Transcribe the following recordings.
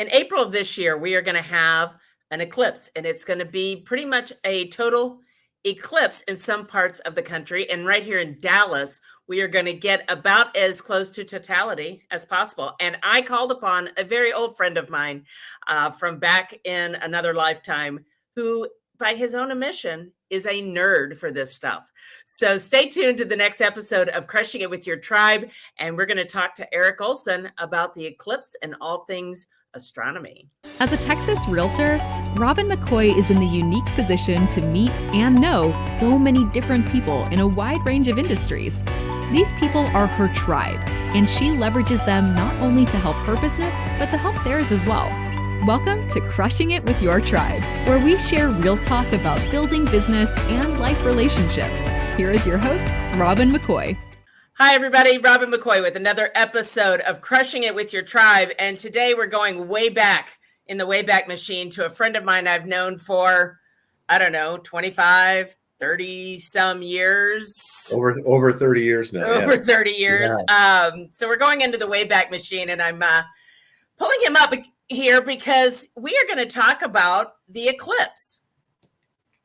In April of this year, we are going to have an eclipse, and it's going to be pretty much a total eclipse in some parts of the country. And right here in Dallas, we are going to get about as close to totality as possible. And I called upon a very old friend of mine from back in another lifetime who, by his own admission, is a nerd for this stuff. So stay tuned to the next episode of Crushing It with Your Tribe. And we're going to talk to Eric Olson about the eclipse and all things astronomy. As a Texas realtor, Robin McCoy is in the unique position to meet and know so many different people in a wide range of industries. These people are her tribe, and she leverages them not only to help her business, but to help theirs as well. Welcome to Crushing It with Your Tribe, where we share real talk about building business and life relationships. Here is your host, Robin McCoy. Hi, everybody. Robin McCoy with another episode of Crushing It with Your Tribe. And today we're going way back in the Wayback Machine to a friend of mine I've known for, 25, 30 some years. Over 30 years now. Over yes. 30 years. Yeah. So we're going into the Wayback Machine, and I'm pulling him up here because we are going to talk about the eclipse.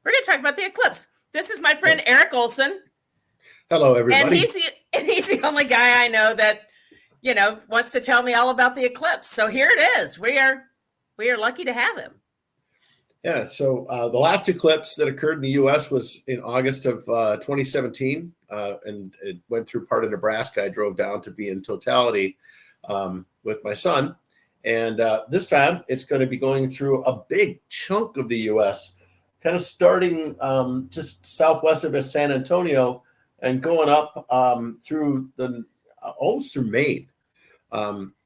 We're going to talk about the eclipse. This is my friend Eric Olson. Hello, everybody. And he's the only guy I know that, wants to tell me all about the eclipse. So here it is. We are lucky to have him. Yeah. So the last eclipse that occurred in the U.S. was in August of 2017, and it went through part of Nebraska. I drove down to be in Totality with my son. And this time it's going to be going through a big chunk of the U.S., kind of starting just southwest of San Antonio and going up through almost through Maine.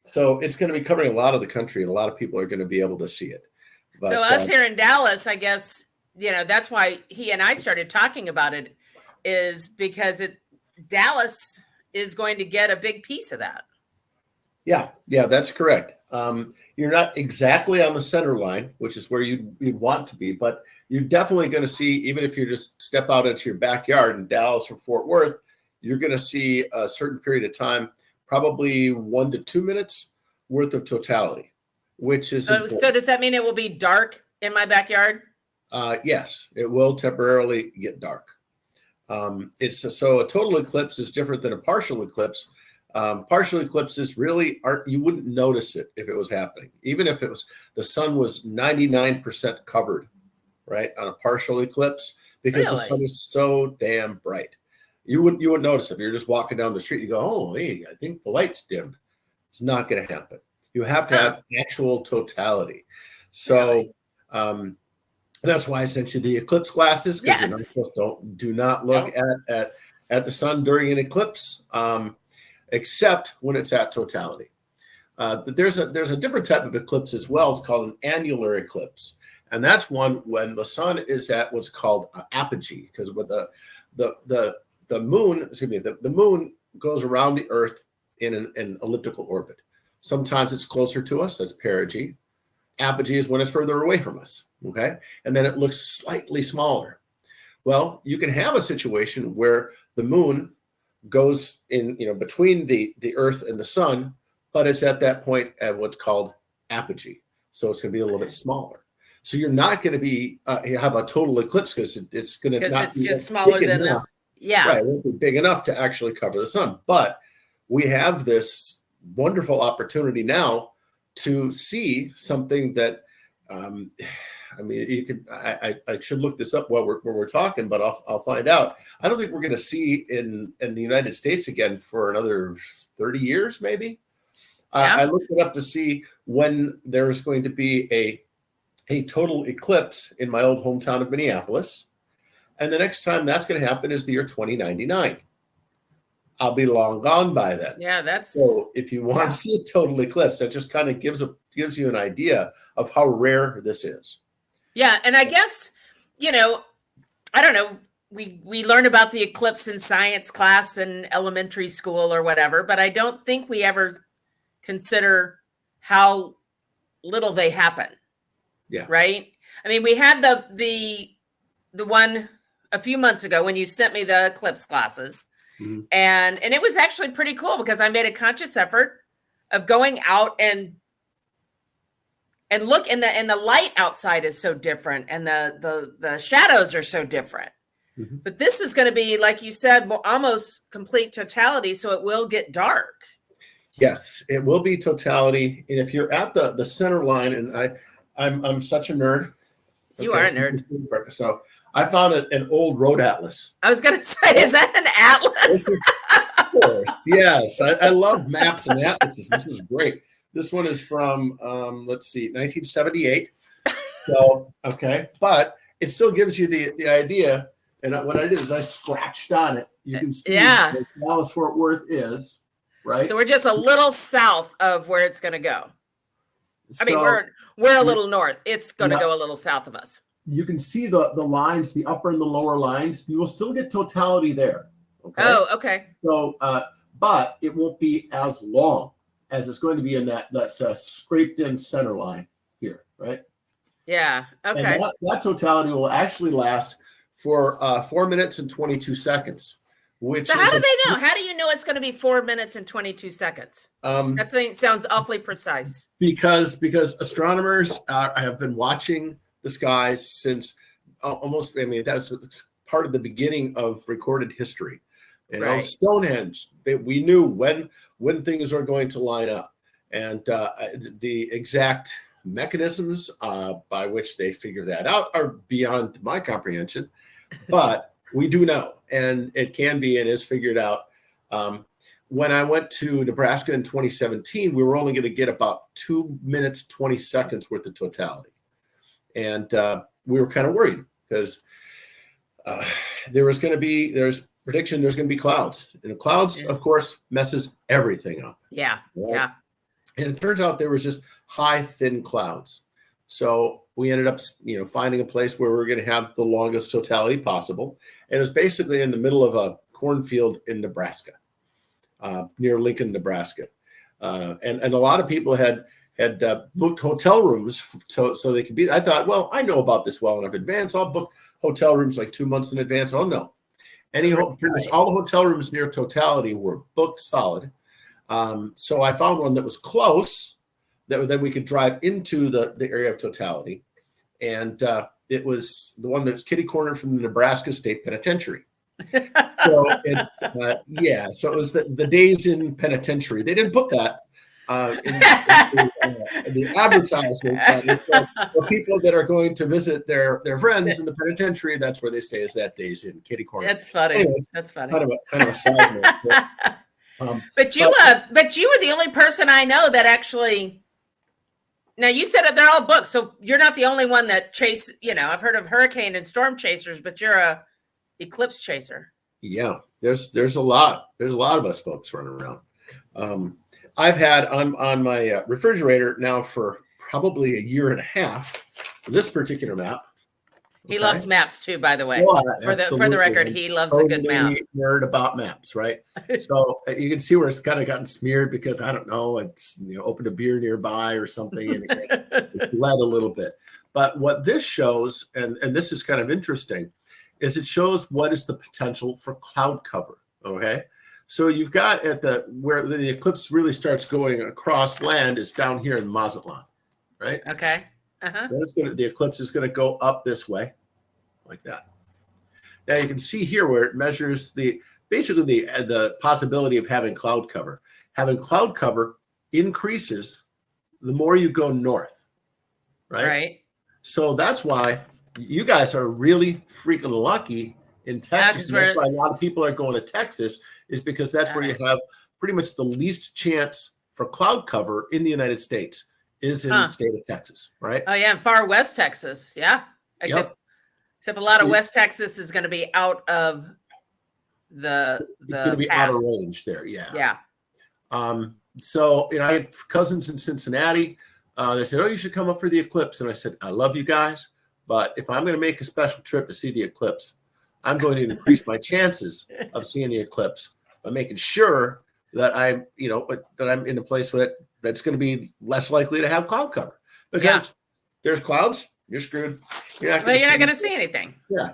So it's going to be covering a lot of the country, and a lot of people are going to be able to see it. But, so us here in Dallas, I guess, that's why he and I started talking about it, is because Dallas is going to get a big piece of that. Yeah, that's correct. You're not exactly on the center line, which is where you'd want to be, but you're definitely going to see, even if you just step out into your backyard in Dallas or Fort Worth, you're going to see a certain period of time, probably 1 to 2 minutes worth of totality, which is so does that mean it will be dark in my backyard? Yes, it will temporarily get dark. So a total eclipse is different than a partial eclipse. Partial eclipses really you wouldn't notice it if it was happening, even if the sun was 99% covered, right, on a partial eclipse, because the sun is so damn bright. You wouldn't notice it. If you're just walking down the street, you go, oh, hey, I think the light's dimmed. It's not going to happen. You have to have actual totality. So that's why I sent you the eclipse glasses, because you're not supposed to do not look at the sun during an eclipse. Except when it's at totality. But there's a different type of eclipse as well. It's called an annular eclipse, and that's one when the sun is at what's called apogee, because with the moon goes around the Earth in an elliptical orbit. Sometimes it's closer to us. That's perigee. Apogee is when it's further away from us. Okay, and then it looks slightly smaller. Well, you can have a situation where the moon goes in, between the Earth and the sun, but it's at that point at what's called apogee. So it's going to be a little bit smaller. So you're not going to be have a total eclipse because it's going to not be just smaller than enough. Right, it won't be big enough to actually cover the sun. But we have this wonderful opportunity now to see something that you could. I should look this up while we're talking, but I'll find out. I don't think we're going to see in the United States again for another 30 years, maybe. I looked it up to see when there is going to be a total eclipse in my old hometown of Minneapolis, and the next time that's going to happen is the year 2099. I'll be long gone by then. Yeah, so. If you want to see a total eclipse, that just kind of gives you an idea of how rare this is. Yeah, and I guess, I don't know, we learn about the eclipse in science class in elementary school or whatever, but I don't think we ever consider how little they happen. Yeah. Right? I mean, we had the one a few months ago when you sent me the eclipse glasses. Mm-hmm. And it was actually pretty cool because I made a conscious effort of going out and And look, and the light outside is so different, and the shadows are so different. Mm-hmm. But this is going to be, like you said, almost complete totality, so it will get dark. Yes, it will be totality. And if you're at the center line, and I'm such a nerd. You are a nerd. So I found an old road atlas. I was going to say, is that an atlas? Of course, yes. I love maps and atlases. This is great. This one is from, let's see, 1978. So, okay. But it still gives you the idea. And what I did is I scratched on it. You can see where Dallas Fort Worth is, right? So we're just a little south of where it's going to go. I mean, we're a little north. It's going to go a little south of us. You can see the lines, the upper and the lower lines. You will still get totality there. Okay? Oh, okay. So, but it won't be as long as it's going to be in that scraped in center line here, right? Yeah. Okay. And that totality will actually last for 4 minutes and 22 seconds. So how do they know? How do you know it's going to be 4 minutes and 22 seconds? That sounds awfully precise. Because astronomers have been watching the skies since almost. I mean, that's part of the beginning of recorded history. You know, Stonehenge. We knew when things are going to line up, and the exact mechanisms by which they figure that out are beyond my comprehension, but we do know, and it can be and is figured out. When I went to Nebraska in 2017, we were only going to get about 2 minutes, 20 seconds worth of totality. And we were kind of worried because there's prediction there's going to be clouds. And the clouds, of course, messes everything up. Yeah, right? yeah. And it turns out there was just high, thin clouds. So we ended up, finding a place where we were going to have the longest totality possible. And it was basically in the middle of a cornfield in Nebraska, near Lincoln, Nebraska. And a lot of people had booked hotel rooms so they could be. I thought, well, I know about this well enough in advance. I'll book hotel rooms like 2 months in advance. Oh, no. Pretty much all the hotel rooms near totality were booked solid. So I found one that was close, that then we could drive into the area of totality. And it was the one that was kitty cornered from the Nebraska State Penitentiary. So it's, so it was the days in penitentiary. They didn't put that in the advertisement. For people that are going to visit their friends in the penitentiary, that's where they stay, is that days in kitty corner. That's funny. Anyways, that's funny. Kind of a side note. But you were the only person I know that actually. Now you said that they're all booked, so you're not the only one that chase. I've heard of hurricane and storm chasers, but you're a eclipse chaser. Yeah, there's a lot of us folks running around. I've had on my refrigerator now for probably a year and a half this particular map. He loves maps too, by the way. For the record, he loves a good map. Nerd about maps, right? So you can see where it's kind of gotten smeared because I don't know, it's opened a beer nearby or something, and it bled a little bit. But what this shows, and this is kind of interesting, is it shows what is the potential for cloud cover. Okay, so you've got where the eclipse really starts going across land is down here in Mazatlan, right? Okay. Uh-huh. Then the eclipse is going to go up this way, like that. Now you can see here where it measures the possibility of having cloud cover. Having cloud cover increases the more you go north, right? Right. So that's why you guys are really freaking lucky in Texas. That's why a lot of people are going to Texas, is because that's where you have pretty much the least chance for cloud cover in the United States. Is in the state of Texas, right? Oh yeah, far West Texas, yeah. Except a lot of West Texas is going to be out of the. It's going to be out of range there, yeah. Yeah. So I had cousins in Cincinnati. They said, "Oh, you should come up for the eclipse," and I said, "I love you guys, but if I'm going to make a special trip to see the eclipse, I'm going to increase my chances of seeing the eclipse by making sure that I'm in a place that's going to be less likely to have cloud cover, because there's clouds, you're screwed. You're not going to see anything. Yeah.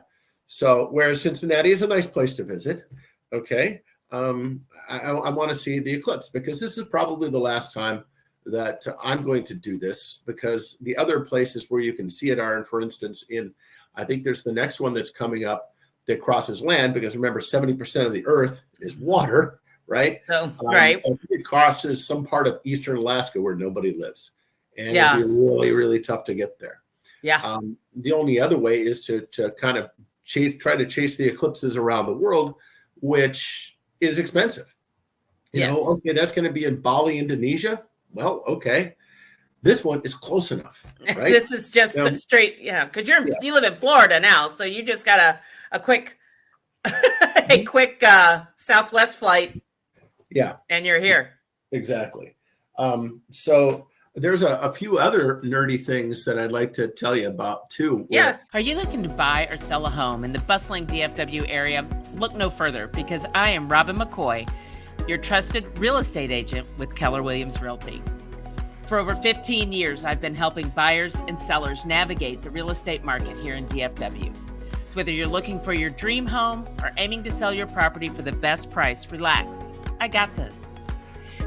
So whereas Cincinnati is a nice place to visit, okay, I want to see the eclipse because this is probably the last time that I'm going to do this because the other places where you can see it are, for instance, I think there's the next one that's coming up that crosses land, because remember, 70% of the earth is water, right? So, right. And it crosses some part of eastern Alaska where nobody lives. And Yeah. it'd be really, really tough to get there. Yeah. The only other way is to kind of try to chase the eclipses around the world, which is expensive. Okay, that's going to be in Bali, Indonesia. Well, okay. This one is close enough, right? This is just straight, because you live in Florida now, so you just got a quick Southwest flight. Yeah. And you're here. Exactly. So there's a few other nerdy things that I'd like to tell you about too. Yeah. Are you looking to buy or sell a home in the bustling DFW area? Look no further, because I am Robin McCoy, your trusted real estate agent with Keller Williams Realty. For over 15 years, I've been helping buyers and sellers navigate the real estate market here in DFW. So whether you're looking for your dream home or aiming to sell your property for the best price, relax. I got this.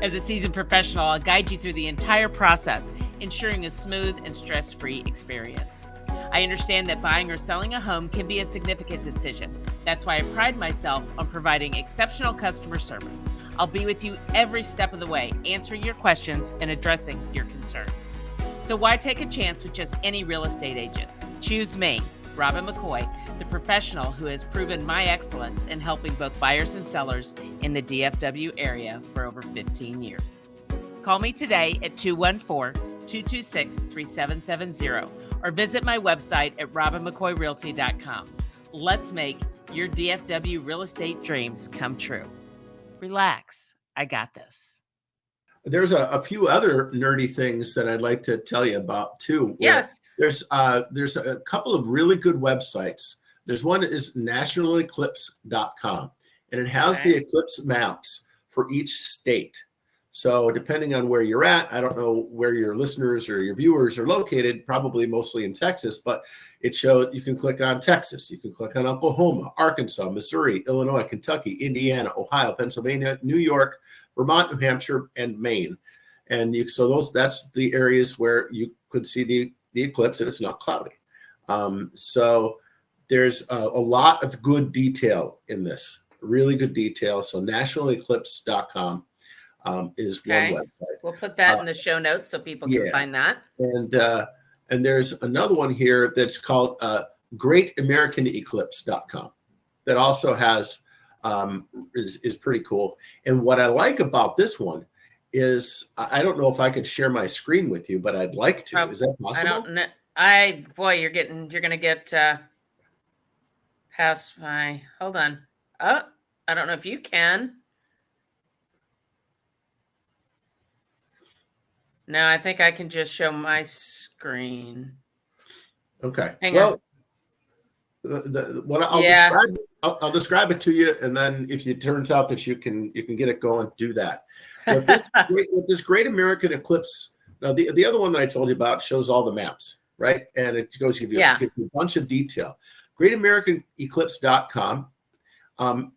As a seasoned professional, I'll guide you through the entire process, ensuring a smooth and stress-free experience. I understand that buying or selling a home can be a significant decision. That's why I pride myself on providing exceptional customer service. I'll be with you every step of the way, answering your questions and addressing your concerns. So why take a chance with just any real estate agent? Choose me, Robin McCoy, the professional who has proven my excellence in helping both buyers and sellers in the DFW area for over 15 years. Call me today at 214-226-3770 or visit my website at robinmccoyrealty.com. Let's make your DFW real estate dreams come true. Relax. I got this. There's a few other nerdy things that I'd like to tell you about too. Yeah. There's a couple of really good websites. There's one that is nationaleclipse.com, and it has the eclipse maps for each state. So depending on where you're at, I don't know where your listeners or your viewers are located, probably mostly in Texas, but it shows you can click on Texas, you can click on Oklahoma, Arkansas, Missouri, Illinois, Kentucky, Indiana, Ohio, Pennsylvania, New York, Vermont, New Hampshire, and Maine. And that's the areas where you could see the eclipse if it's not cloudy. So there's a lot of good detail in this, really good detail. So nationaleclipse.com is one website. We'll put that in the show notes so people can find that. And there's another one here that's called greatamericaneclipse.com that also has is pretty cool. And what I like about this one is I don't know if I could share my screen with you, but I'd like to. Is that possible? I don't know. You're gonna get past my. Hold on. Oh, I don't know if you can. No, I think I can just show my screen. Okay. Hang on. I'll describe it to you, and then if it turns out that you can get it going, do that. With this Great American Eclipse, now the other one that I told you about shows all the maps, right? And it gives you a bunch of detail. greatamericaneclipse.com.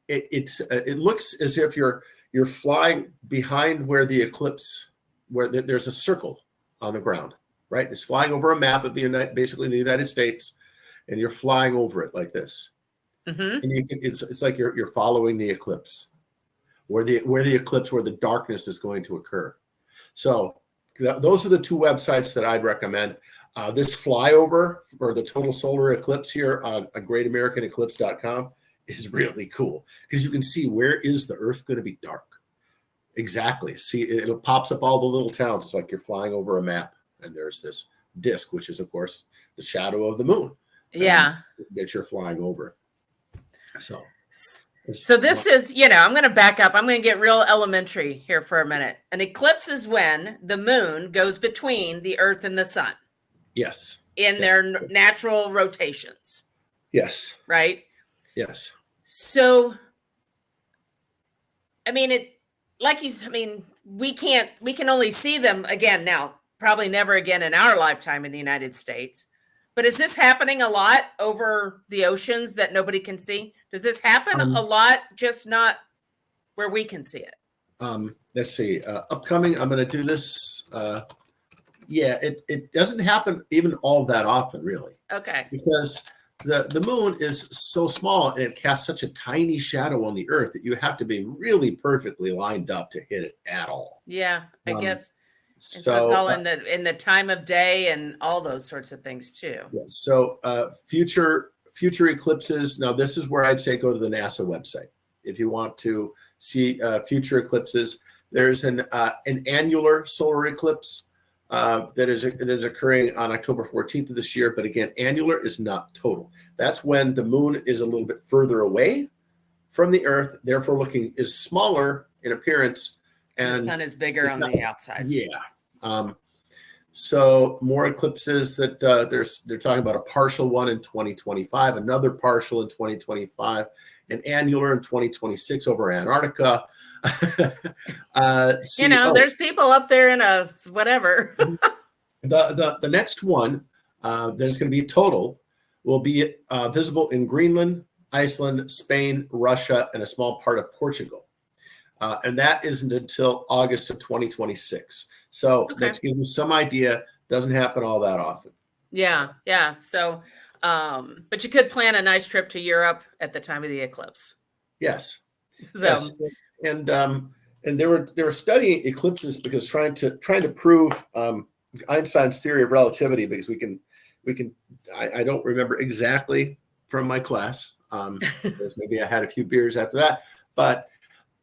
It looks as if you're flying behind where the eclipse, there's a circle on the ground, right? It's flying over a map of the United States, and you're flying over it like this. Mm-hmm. And it's like you're following the eclipse, where the darkness is going to occur. So those are the two websites that I'd recommend. This flyover or the total solar eclipse here on greatamericaneclipse.com is really cool because you can see where is the Earth going to be dark. Exactly. See, it pops up all the little towns. It's like you're flying over a map, and there's this disk, which is of course the shadow of the moon. Yeah, that you're flying over. So this is, I'm going to back up. I'm going to get real elementary here for a minute. An eclipse is when the moon goes between the Earth and the sun. Yes. In their natural rotations. Yes. Right? Yes. So, we can only see them again now, probably never again in our lifetime in the United States. But is this happening a lot over the oceans that nobody can see? Does this happen a lot, just not where we can see it? Let's see. Upcoming, I'm going to do this. Yeah, it doesn't happen even all that often, really. Okay. Because the moon is so small and it casts such a tiny shadow on the Earth that you have to be really perfectly lined up to hit it at all. Yeah, I Um, guess. And so it's so all in the time of day and all those sorts of things too. yeah, so future eclipses. Now this is where I'd say go to the NASA website if you want to see future eclipses. There's an annular solar eclipse that is occurring on October 14th of this year. But again, annular is not total. That's when the moon is a little bit further away from the Earth, therefore is smaller in appearance. And the sun is bigger on the outside. Yeah. So more eclipses that they're talking about a partial one in 2025, another partial in 2025, an annular in 2026 over Antarctica. There's people up there in a whatever. The next one that is going to be total will be visible in Greenland, Iceland, Spain, Russia, and a small part of Portugal. And that isn't until August of 2026. So that gives you some idea. Doesn't happen all that often. Yeah. So, but you could plan a nice trip to Europe at the time of the eclipse. Yes. So. Yes. And they were studying eclipses because trying to prove Einstein's theory of relativity, because we can I don't remember exactly from my class. Because maybe I had a few beers after that, but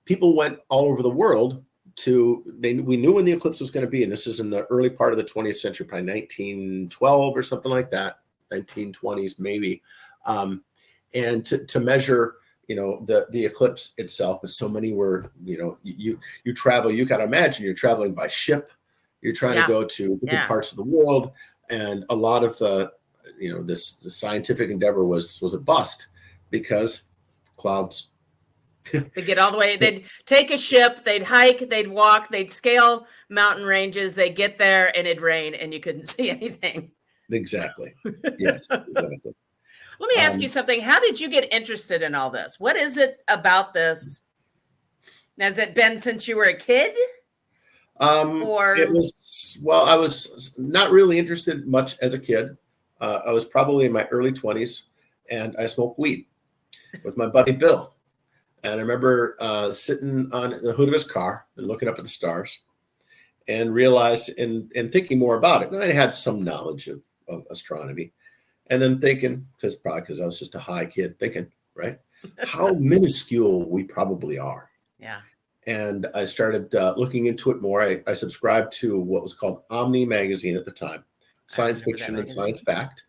people went all over the world we knew when the eclipse was going to be, and this is in the early part of the 20th century, probably 1912 or something like that, 1920s maybe, and to measure the eclipse itself. But so many were, you travel, you got to imagine you're traveling by ship, you're trying to go to different parts of the world, and a lot of the scientific endeavor was a bust because clouds. They get all the way. They'd take a ship, they'd hike, they'd walk, they'd scale mountain ranges. They get there and it'd rain and you couldn't see anything. Exactly. Yes. Exactly. Let me ask you something. How did you get interested in all this? What is it about this? Has it been since you were a kid? Or it was, well, I was not really interested much as a kid. I was probably in my early 20s and I smoked weed with my buddy Bill. And I remember sitting on the hood of his car and looking up at the stars and realized and thinking more about it. And I had some knowledge of astronomy. And then thinking, because I was just a high kid, thinking, right, how minuscule we probably are. Yeah. And I started looking into it more. I subscribed to what was called Omni magazine at the time, science fiction and science fact.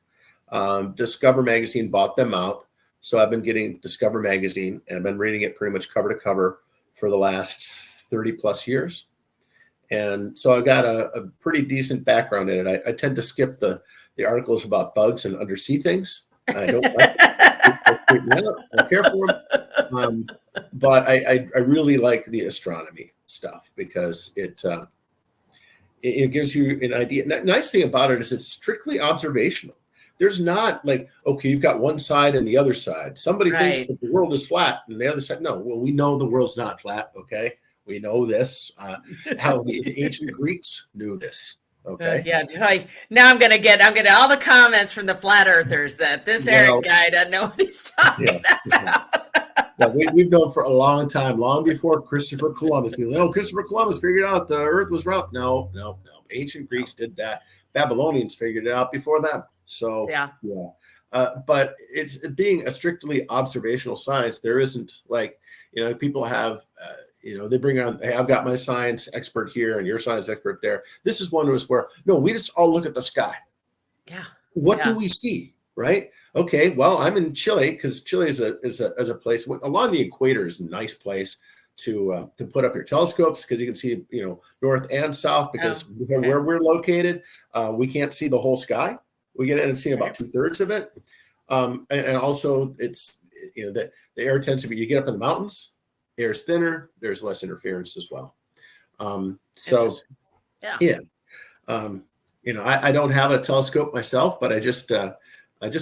Discover magazine bought them out. So I've been getting Discover magazine and I've been reading it pretty much cover to cover for the last 30 plus years. And so I've got a pretty decent background in it. I tend to skip the articles about bugs and undersea things. I don't like it. I care for them. But I really like the astronomy stuff because it gives you an idea. Nice thing about it is it's strictly observational. There's not like, okay, you've got one side and the other side. Somebody thinks that the world is flat and the other side, no. Well, we know the world's not flat, okay? We know this. How the ancient Greeks knew this, okay? Now I'm gonna get all the comments from the flat earthers that this Eric guy doesn't know what he's talking about. Yeah, we've known for a long time, long before Christopher Columbus. Christopher Columbus figured out the earth was round. No. Ancient Greeks did that. Babylonians figured it out before them. So but it's being a strictly observational science. There isn't like, people have, they bring on, hey, I've got my science expert here and your science expert there. This is one where, no, we just all look at the sky. Yeah. What do we see? Right. Okay. Well, I'm in Chile because Chile is a place along the equator is a nice place to put up your telescopes because you can see, north and south because where we're located, we can't see the whole sky. We get in and see about 2/3 of it. And also it's, the air tends to be, you get up in the mountains, air's thinner, there's less interference as well. I don't have a telescope myself, but I just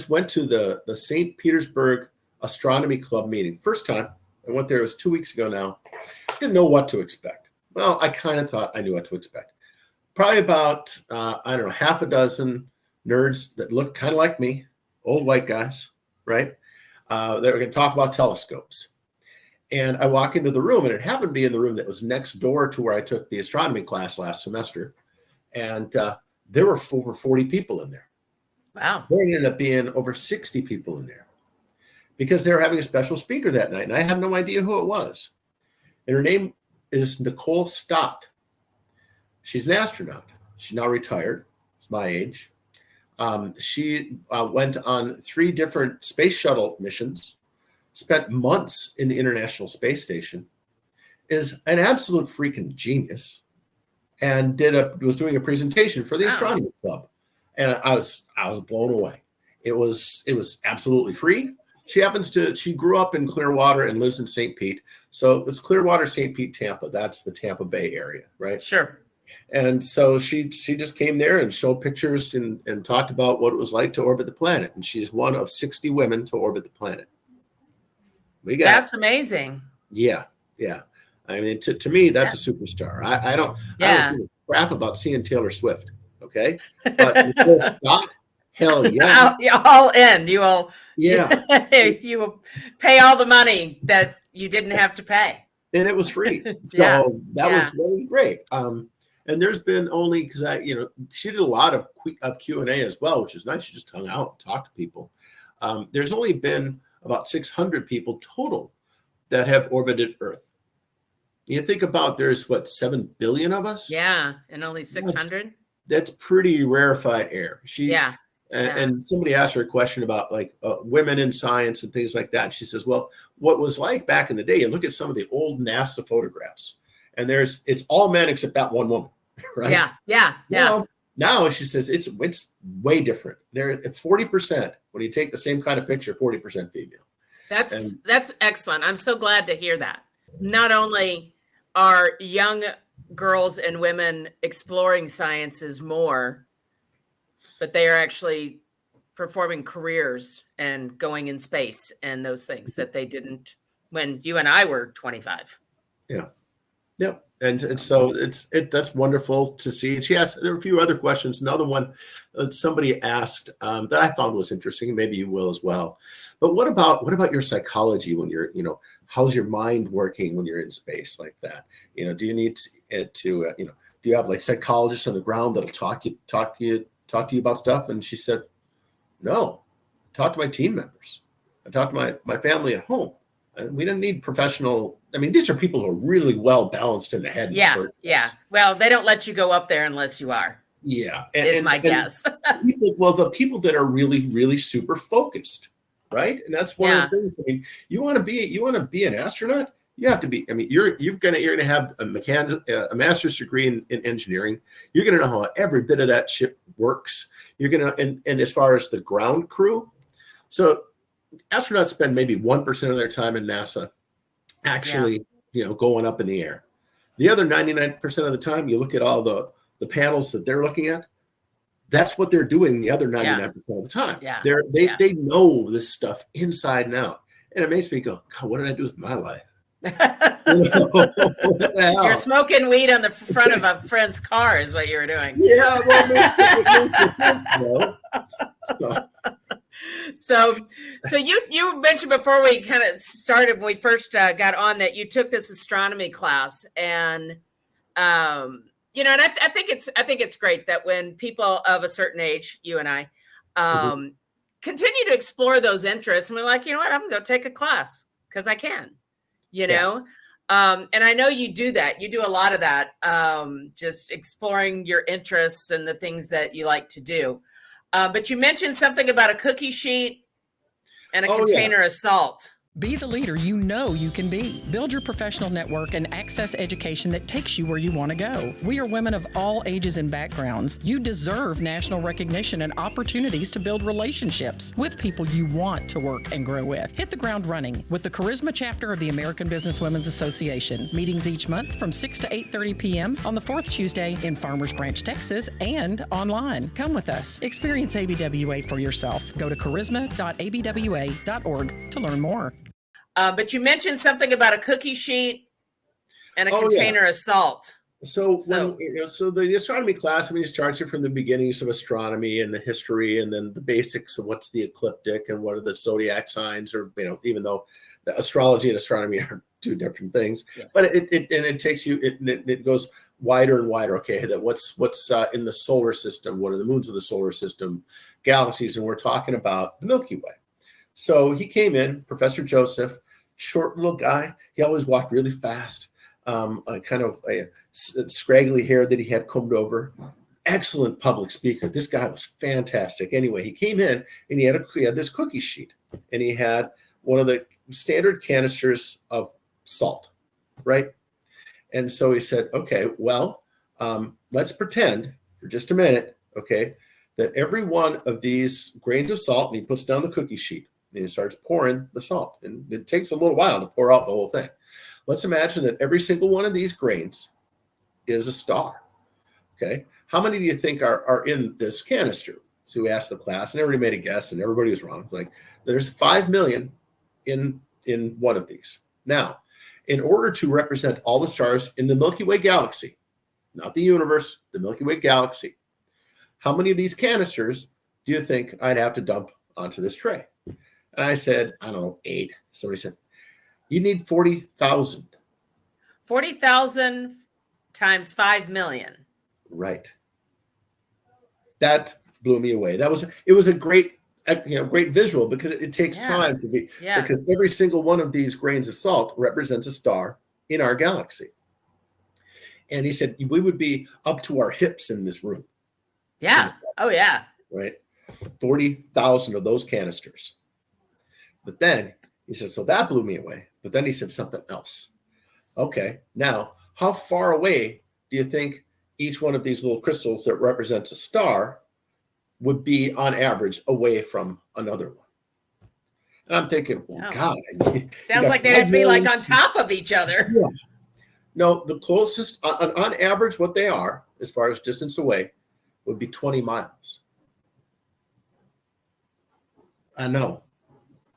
went to the St. Petersburg Astronomy Club meeting. First time I went there, it was 2 weeks ago now. didn't know what to expect. Well, I kind of thought I knew what to expect. Probably about, I don't know, half a dozen nerds that looked kind of like me, old white guys, right? That were going to talk about telescopes. And I walk into the room, and it happened to be in the room that was next door to where I took the astronomy class last semester. And there were over 40 people in there. Wow. There ended up being over 60 people in there because they were having a special speaker that night. And I had no idea who it was. And her name is Nicole Stott. She's an astronaut. She's now retired. She's my age. She went on 3 different space shuttle missions, spent months in the International Space Station, is an absolute freaking genius, and was doing a presentation for the Astronomy Club. And I was blown away. It was absolutely free. She grew up in Clearwater and lives in St. Pete. So it's Clearwater, St. Pete, Tampa. That's the Tampa Bay area, right? Sure. And so she just came there and showed pictures and talked about what it was like to orbit the planet. And she's one of 60 women to orbit the planet. That's amazing. Yeah. I mean, to me, that's a superstar. I don't give a crap about seeing Taylor Swift. Okay. But Nicole Stott, hell yeah. All in. You will, you will pay all the money that you didn't have to pay. And it was free. So that was great. And there's been only, because she did a lot of Q&A as well, which is nice. She just hung out and talked to people. There's only been about 600 people total that have orbited Earth. You think about there's 7 billion of us? Yeah, and only 600. That's pretty rarefied air. And somebody asked her a question about women in science and things like that. And she says, well, what was like back in the day, you look at some of the old NASA photographs, and it's all men except that one woman, right? Yeah. Now she says it's way different. They're at 40%. When you take the same kind of picture, 40% female. That's excellent. I'm so glad to hear that. Not only are young girls and women exploring sciences more, but they are actually performing careers and going in space and those things that they didn't when you and I were 25. Yeah. Yep. And so that's wonderful to see. There were a few other questions. Another one somebody asked that I found was interesting, and maybe you will as well. But what about your psychology when you're, how's your mind working when you're in space like that? Do you need to do you have psychologists on the ground that'll talk to you about stuff? And she said, no, talk to my team members. I talk to my family at home. We don't need professional. I mean, these are people who are really well balanced in the head. Yeah. Well, they don't let you go up there unless you are. Yeah. Is my guess. The people that are really, really super focused, right? And that's one of the things. I mean, you want to be an astronaut, you have to be. I mean, you're gonna have a master's degree in engineering. You're gonna know how every bit of that ship works. You're gonna and as far as the ground crew, so astronauts spend maybe 1% of their time in NASA actually, going up in the air. The other 99% of the time, you look at all the panels that they're looking at, that's what they're doing the other 99% of the time. Yeah. They know this stuff inside and out. And it makes me go, God, what did I do with my life? You're smoking weed on the front of a friend's car is what you were doing. Yeah. Well, So you mentioned before we kind of started, when we first got on, that you took this astronomy class, and and I think it's great that when people of a certain age, you and I, continue to explore those interests, and we're like, you know what, I'm going to take a class because I can, know. And I know you do that. You do a lot of that, just exploring your interests and the things that you like to do. But you mentioned something about a cookie sheet and a container of salt. Be the leader you know you can be. Build your professional network and access education that takes you where you want to go. We are women of all ages and backgrounds. You deserve national recognition and opportunities to build relationships with people you want to work and grow with. Hit the ground running with the Charisma chapter of the American Business Women's Association. Meetings each month from 6 to 8:30 p.m. on the fourth Tuesday in Farmers Branch, Texas, and online. Come with us. Experience ABWA for yourself. Go to charisma.abwa.org to learn more. But you mentioned something about a cookie sheet And a Oh, yeah. container of salt. So So so the astronomy class, I mean, it starts you from the beginnings of astronomy and the history, and then the basics of what's the ecliptic and what are the zodiac signs, or even though the astrology and astronomy are two different things, yes. but it takes you, it goes wider and wider. Okay, that what's in the solar system, what are the moons of the solar system, galaxies, and we're talking about the Milky Way. So he came in, Professor Joseph, short little guy. He always walked really fast. Kind of a scraggly hair that he had combed over. Excellent public speaker. This guy was fantastic. Anyway, he came in and he had this cookie sheet, and he had one of the standard canisters of salt, right? And so he said, okay, well, let's pretend for just a minute, okay, that every one of these grains of salt, and he puts down the cookie sheet, and he starts pouring the salt. And it takes a little while to pour out the whole thing. Let's imagine that every single one of these grains is a star. Okay. How many do you think are in this canister? So we asked the class, and everybody made a guess, and everybody was wrong. It's like, there's 5 million in one of these. Now, in order to represent all the stars in the Milky Way galaxy, not the universe, the Milky Way galaxy, how many of these canisters do you think I'd have to dump onto this tray? And I said, I don't know, 8. Somebody said, you need 40,000. 40,000 times 5 million. Right. That blew me away. It was a great, great visual, because it takes time to be, because every single one of these grains of salt represents a star in our galaxy. And he said, we would be up to our hips in this room. Yeah. Oh, yeah. Right. 40,000 of those canisters. But then he said, so that blew me away. But then he said something else. Okay, now, how far away do you think each one of these little crystals that represents a star would be on average away from another one? And I'm thinking, well, God. Sounds like they'd have to be like on top of each other. Yeah. No, the closest, on average, what they are, as far as distance away, would be 20 miles. I know.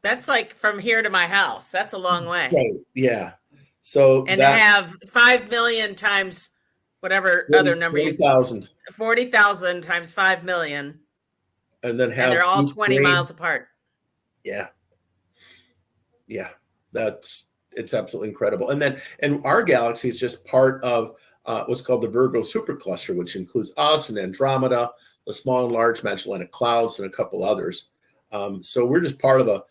That's like from here to my house. That's a long way. Right. Yeah. So and to have 5 million times whatever 40, other number 40,000. 40,000 times 5 million. And then have, and they're all 20 miles apart. Yeah. Yeah. It's absolutely incredible. And our galaxy is just part of what's called the Virgo supercluster, which includes us and Andromeda, the small and large Magellanic Clouds, and a couple others. So we're just part of a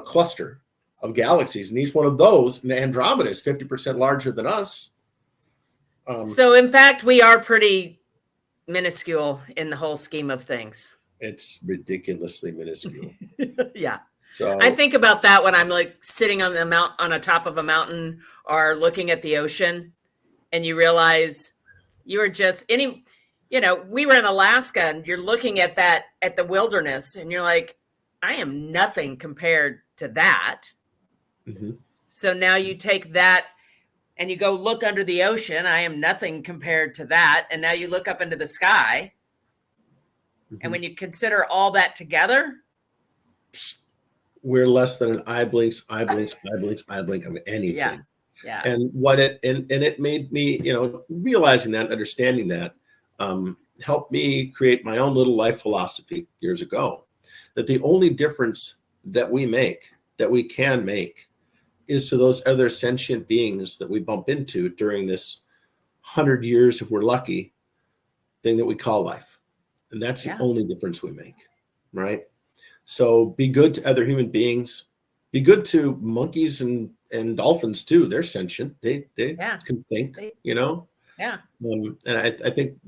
cluster of galaxies, and each one of those, and Andromeda is 50% larger than us. So in fact, we are pretty minuscule in the whole scheme of things. It's ridiculously minuscule. Yeah. So I think about that when I'm like sitting on a top of a mountain or looking at the ocean, and you realize you are just we were in Alaska, and you're looking at the wilderness, and you're like, I am nothing compared to that. Mm-hmm. So now you take that and you go look under the ocean. I am nothing compared to that. And now you look up into the sky. Mm-hmm. And when you consider all that together, we're less than an eye blink of anything. Yeah. Yeah. And it made me, realizing that, understanding that, helped me create my own little life philosophy years ago, that the only difference that we can make is to those other sentient beings that we bump into during this 100 years, if we're lucky, thing that we call life. And that's the only difference we make, right? So be good to other human beings. Be good to monkeys and dolphins too. They're sentient. They can think, Yeah. And I think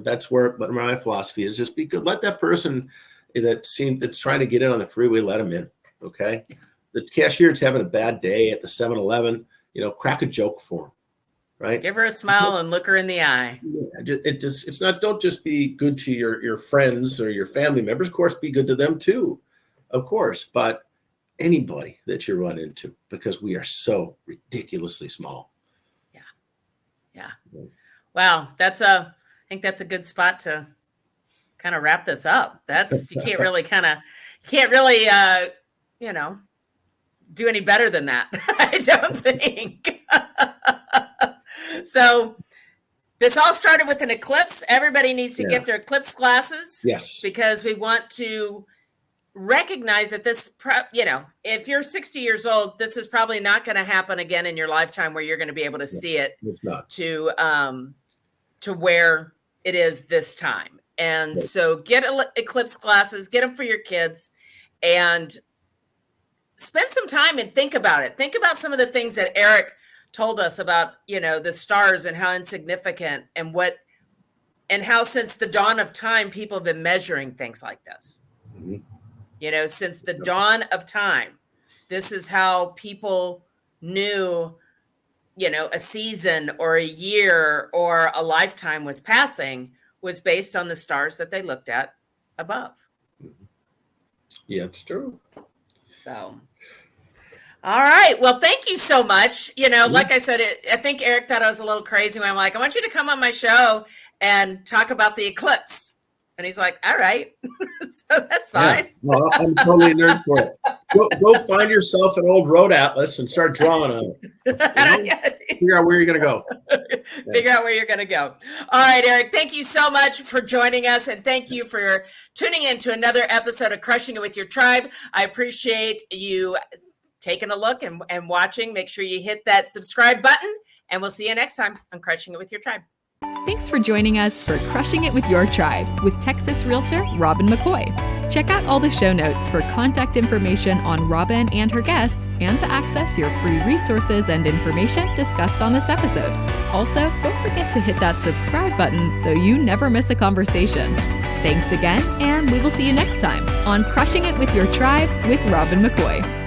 that's where my philosophy is: just be good. Let that person that's trying to get in on the freeway, let them in. Okay. The cashier's having a bad day at the 7-Eleven, crack a joke for him, right? Give her a smile and look her in the eye. Yeah, don't just be good to your friends or your family members. Of course, be good to them too, of course, but anybody that you run into, because we are so ridiculously small. Yeah. Wow. I think that's a good spot to kind of wrap this up. You can't really do any better than that. I don't think. So this all started with an eclipse. Everybody needs to get their eclipse glasses. Yes. Because we want to recognize that this, if you're 60 years old, this is probably not going to happen again in your lifetime where you're going to be able to see it. It's not. To where it is this time. And so get eclipse glasses, get them for your kids, and spend some time and think about it. Think about some of the things that Eric told us about, the stars and how insignificant and how since the dawn of time, people have been measuring things like this. Mm-hmm. Since the dawn of time, this is how people knew, a season or a year or a lifetime was passing, was based on the stars that they looked at above. Yeah, it's true. So, all right. Well, thank you so much. Like I said, I think Eric thought I was a little crazy when I'm like, I want you to come on my show and talk about the eclipse. And he's like, all right. So that's fine. Yeah. Well, I'm totally nerd for it. Go find yourself an old road atlas and start drawing on it. Figure out where you're going to go. Figure out where you're going to go. All right, Eric, thank you so much for joining us. And thank you for tuning in to another episode of Crushing It With Your Tribe. I appreciate you taking a look and watching. Make sure you hit that subscribe button. And we'll see you next time on Crushing It With Your Tribe. Thanks for joining us for Crushing It With Your Tribe with Texas Realtor Robin McCoy. Check out all the show notes for contact information on Robin and her guests and to access your free resources and information discussed on this episode. Also, don't forget to hit that subscribe button so you never miss a conversation. Thanks again, and we will see you next time on Crushing It With Your Tribe with Robin McCoy.